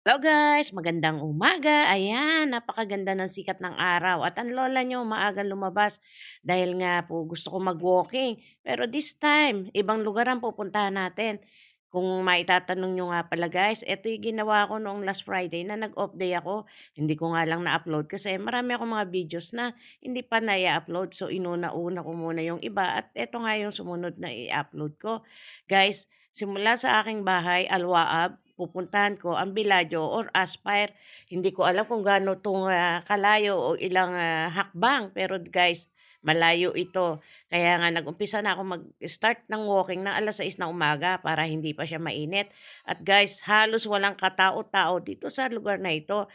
Hello guys, magandang umaga. Ayan, napakaganda ng sikat ng araw at ang lola nyo maagang lumabas dahil nga po gusto ko mag-walking. Pero this time, ibang lugar ang pupuntahan natin. Kung maitatanong nyo nga pala guys, ito yung ginawa ko noong last Friday na nag-off day ako. Hindi ko nga lang na-upload kasi marami akong mga videos na hindi pa na-upload. So inuna-una ko muna yung iba at ito nga yung sumunod na i-upload ko. Guys, simula sa aking bahay, Alwaab, pupuntahan ko ang Villaggio or Aspire. Hindi ko alam kung gaano 'tong, kalayo o ilang, hakbang, pero guys, malayo ito. Kaya nga nag-umpisa na ako mag-start ng walking ng 6:00 ng umaga para hindi pa siya mainit. At guys, halos walang katao-tao dito sa lugar na ito.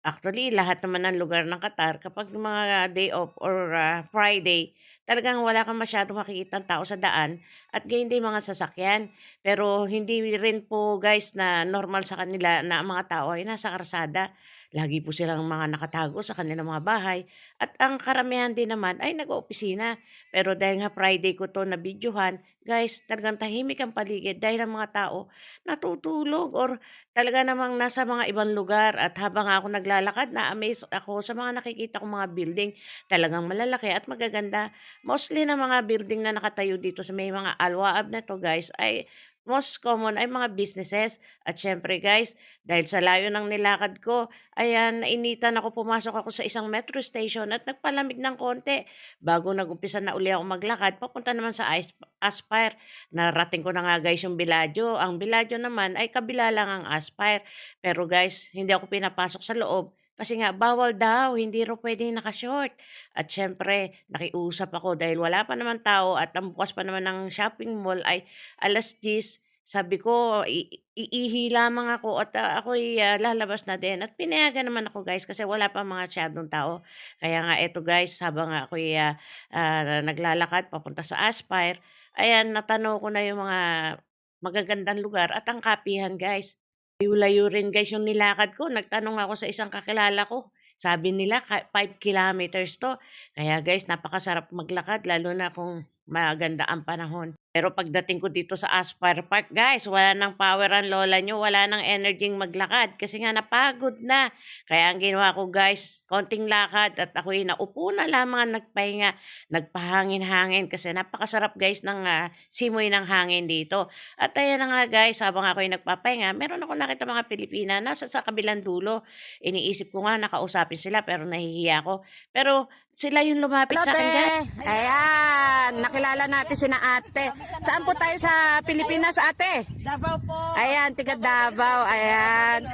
Actually, lahat naman ng lugar ng Qatar kapag mga day off or, Friday, talagang wala kang masyadong makikitang tao sa daan at gayon din mga sasakyan. Pero hindi rin po guys na normal sa kanila na ang mga tao ay nasa kalsada. Lagi po silang mga nakatago sa kanilang mga bahay at ang karamihan din naman ay nag-oopisina. Pero dahil nga Friday ko 'to nabidyohan, guys, talagang tahimik ang paligid dahil ang mga tao natutulog or talaga namang nasa mga ibang lugar at habang ako naglalakad na-amaze ako sa mga nakikita kong mga building. Talagang malalaki at magaganda. Mostly na mga building na nakatayo dito sa may mga alwaab na 'to guys ay most common ay mga businesses. At siyempre guys, dahil sa layo ng nilakad ko, ayan, nainitan ako, pumasok ako sa isang metro station at nagpalamig ng konti. Bago nag-umpisa na uli ako maglakad, papunta naman sa Aspire. Narating ko na nga guys yung Villaggio. Ang Villaggio naman ay kabila lang ang Aspire. Pero guys, hindi ako pinapasok sa loob kasi nga bawal daw, hindi raw puwedeng naka-short. At siyempre nakiusap ako dahil wala pa naman tao at ang bukas pa naman ng shopping mall ay 10:00. Sabi ko iihi lamang ako at, ako'y, lalabas na din at pinayagan naman ako guys kasi wala pa masyadong tao. Kaya nga eto guys, habang ako'y, naglalakad papunta sa Aspire, ayan, natanaw ko na yung mga magagandang lugar at ang kapihan guys. Layo-layo rin guys yung nilakad ko, nagtanong ako sa isang kakilala ko, sabi nila 5 kilometers 'to. Kaya guys, napakasarap maglakad lalo na kung maganda ang panahon. Pero pagdating ko dito sa Aspire Park guys, wala ng power ang lola niyo, wala ng energy maglakad kasi nga napagod na. Kaya ang ginawa ko guys, konting lakad at ako'y naupo na lamang at nagpahinga, nagpahangin-hangin kasi napakasarap guys ng, simoy ng hangin dito. At ayan na nga guys, habang ako'y nagpapahinga, meron akong nakita mga Pilipina nasa sa kabilang dulo. Iniisip ko nga na kausapin sila pero nahihiya ako. Pero sila yung lumapit Hello, sa te. akin guys. Ayan, nakilala natin si na ate. Saan po tayo sa Pilipinas, ate? Davao po. Ayan, tiga Davao. Ayan.